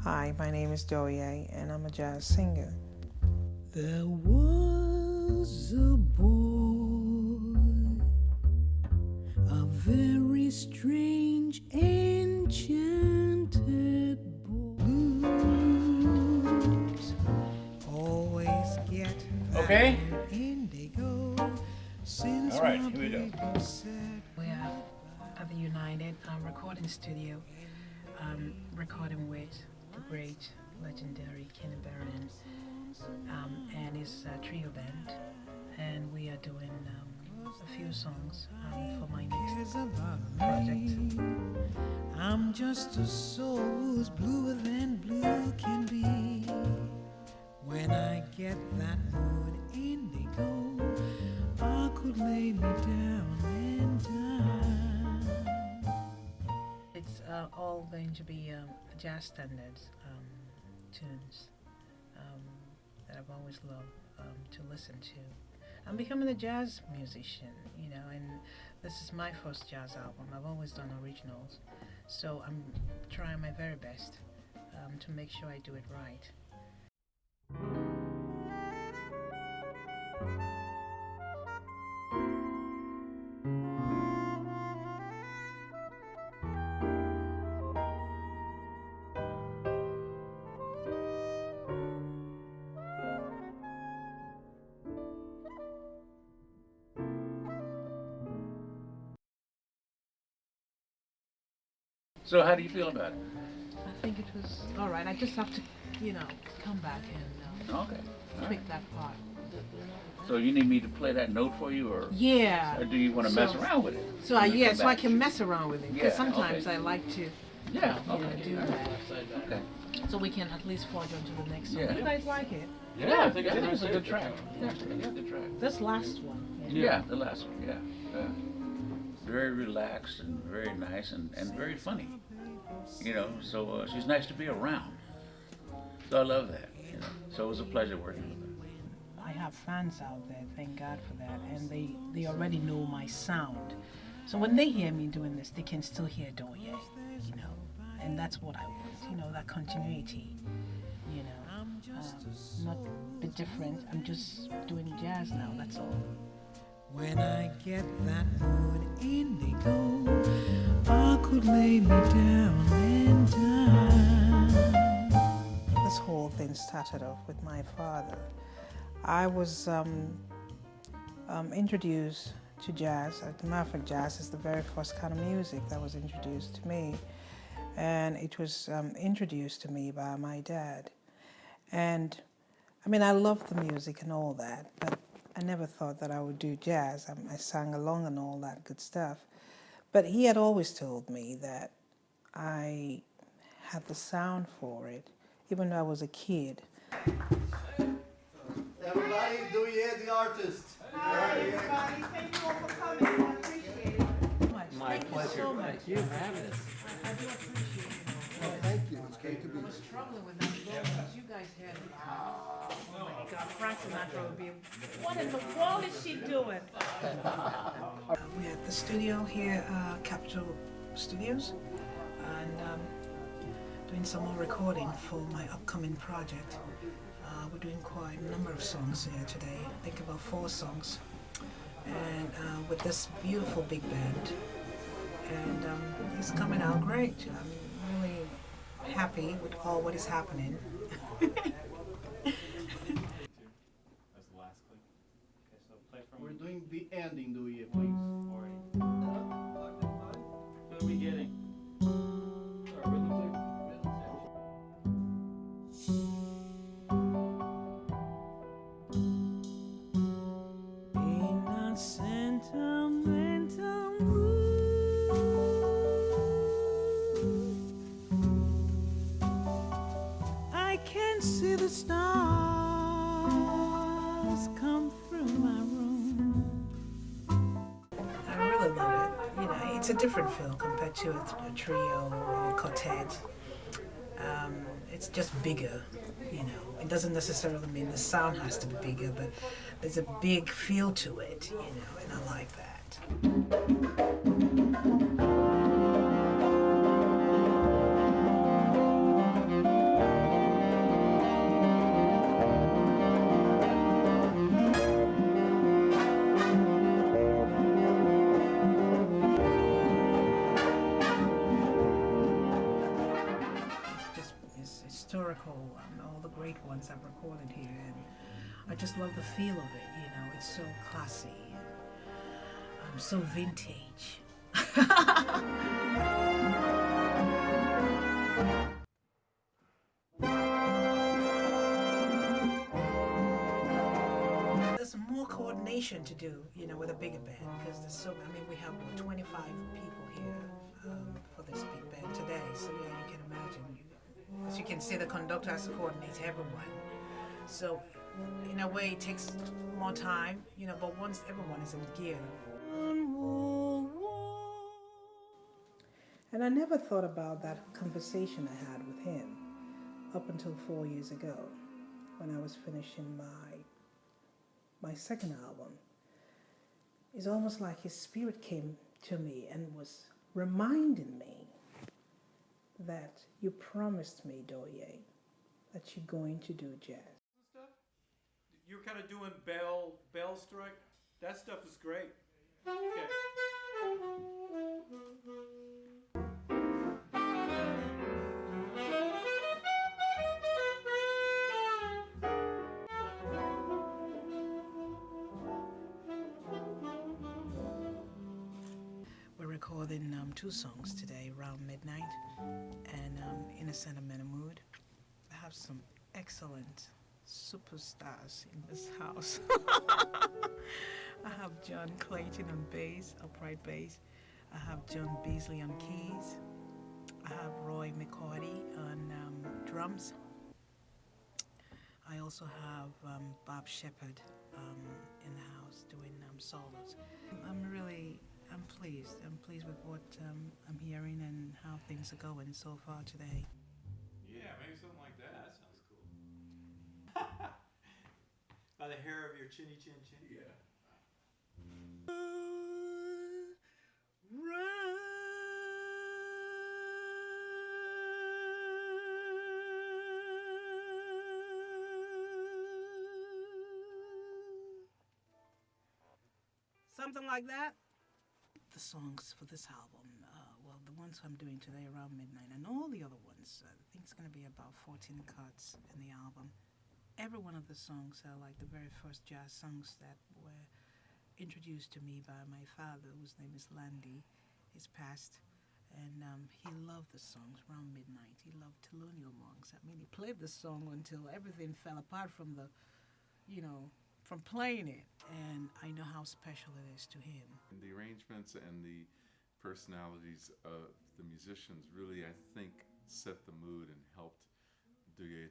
Hi, my name is Douyé, and I'm a jazz singer. There was a boy, a very strange, enchanted boy. Blues always get Okay. indigo since All right, my here we go. baby said We are at the United recording studio, recording with the great, legendary Kenny Barron and his trio band, and we are doing a few songs for my next "Cares about project. me. I'm just a soul who's bluer than blue can be. When I get that mood indigo, I could lay me down and die. It's all going to be jazz standards tunes that I've always loved to listen to. I'm becoming a jazz musician, you know, and this is my first jazz album. I've always done originals, so I'm trying my very best to make sure I do it right. So how do you feel about it? I think it was all right. I just have to, you know, come back and Okay. All tweak right. that part. So you need me to play that note for you, or Yeah. do you want to mess So- around with it? So When I you yeah, come so I back? can mess around with it because Yeah, sometimes okay. I like to, Yeah. you know, Okay. do All right. that. Okay. So we can at least forge on to the next song. Yeah. You guys like it? Yeah, I think it's a good track. Yeah, good track. This last one. Yeah, the last one. Yeah. Very relaxed and very nice and very funny. You know, so she's nice to be around. So I love that. You know, so it was a pleasure working with her. I have fans out there, thank God for that, and they already know my sound. So when they hear me doing this, they can still hear Douyé, you know, and that's what I want, you know, that continuity, you know, not a bit different. I'm just doing jazz now, that's all. When I get that mood indigo, I could lay me down and die. This whole thing started off with my father. I was introduced to jazz. As a matter of fact, jazz is the very first kind of music that was introduced to me. And it was introduced to me by my dad. And I mean, I loved the music and all that, but I never thought that I would do jazz. I sang along and all that good stuff. But he had always told me that I had the sound for it, even though I was a kid. Everybody, Douyé, the artist. Hi, everybody. Thank you all for coming. I appreciate it. My pleasure. So much. Thank you for having us. I do appreciate it. Thank you. It's great to be I was struggling with that vocals. You guys had it. Oh my God, Frank Sinatra would be. What in the world is she doing? We're at the studio here, Capitol Studios, and doing some more recording for my upcoming project. We're doing quite a number of songs here today. I think about 4 songs, and with this beautiful big band. And it's coming out great. I'm really happy with all what is happening. We're doing the ending, Douyé, please. What are we getting? In a sentimental mood, I can see the stars come through my room. I really love it. You know, it's a different feel compared to a trio or a quartet. It's just bigger, you know. It doesn't necessarily mean the sound has to be bigger, but there's a big feel to it, you know, and I like that. all the great ones I've recorded here, and I just love the feel of it. It's so classy and so vintage. There's more coordination to do, with a bigger band, because we have 25 people here for this big band today. So yeah, you can imagine. As you can see, the conductor has to coordinate everyone. So in a way, it takes more time, but once everyone is in gear. And I never thought about that conversation I had with him up until 4 years ago, when I was finishing my second album. It's almost like his spirit came to me and was reminding me that you promised me, Douyé, that you're going to do jazz. Stuff. You're kind of doing bell strike. That stuff is great. Okay. We're recording 2 songs today around midnight, and in A Sentimental Mood. I have some excellent superstars in this house. I have John Clayton on bass, upright bass. I have John Beasley on keys. I have Roy McCurdy on drums. I also have Bob Sheppard in the house doing solos. I'm pleased. I'm pleased with what I'm hearing and how things are going so far today. Yeah, maybe something like that. That sounds cool. By the hair of your chinny chin chin. Yeah. Something like that. The songs for this album, the ones I'm doing today around midnight, and all the other ones, I think it's going to be about 14 cuts in the album. Every one of the songs are like the very first jazz songs that were introduced to me by my father, whose name is Landy. He's passed, and he loved the songs around midnight. He loved Thelonious Monks. I mean, he played the song until everything fell apart from from playing it, and I know how special it is to him. The arrangements and the personalities of the musicians really, I think, set the mood and helped Douyé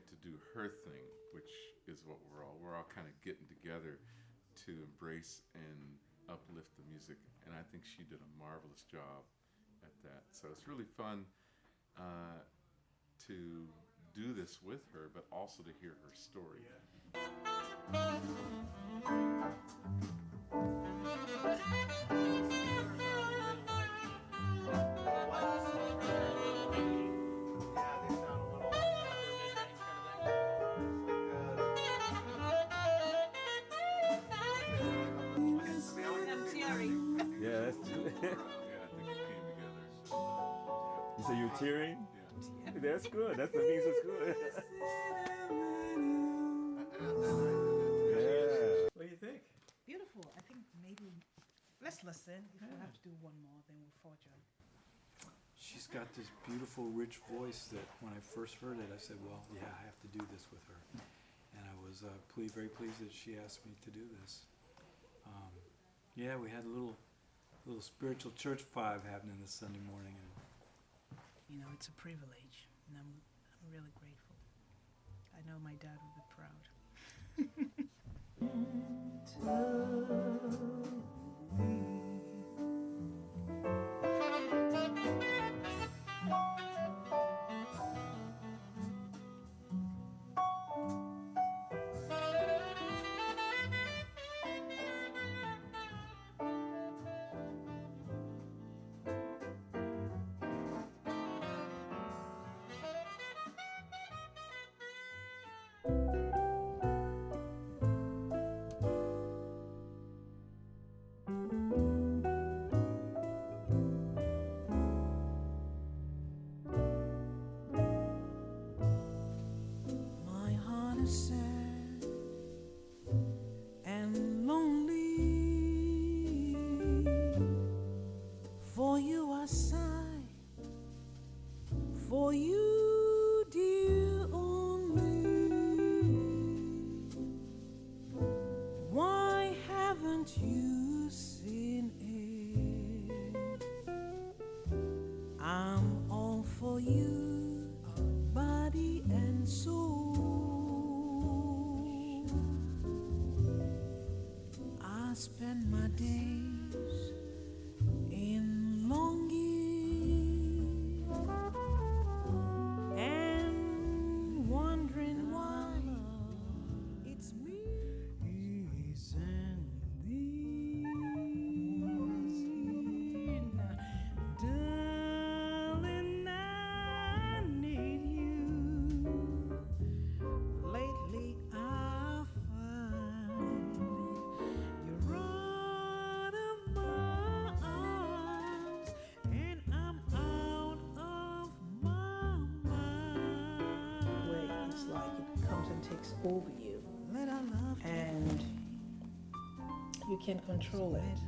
to do her thing, which is what we're all kind of getting together to embrace and uplift the music, and I think she did a marvelous job at that. So it's really fun to do this with her, but also to hear her story. Yeah, that's true. Yeah, I think it came together. So, You say you're tearing? yeah. That's good. That means it's good. Yeah. What do you think? Beautiful. I think maybe let's listen. If we have to do one more, then we'll forge on. She's got this beautiful, rich voice that when I first heard it, I said, well, yeah, I have to do this with her. And I was very pleased that she asked me to do this. Yeah, we had a little spiritual church vibe happening this Sunday morning. And It's a privilege, and I'm really grateful. I know my dad would be proud. spend my days in longing and wondering why it's me he's in thee. Darling, I need you. Lately I find you're out of my arms and I'm out of my mind. Where it's like it comes and takes over you, Let our love and you can't control it.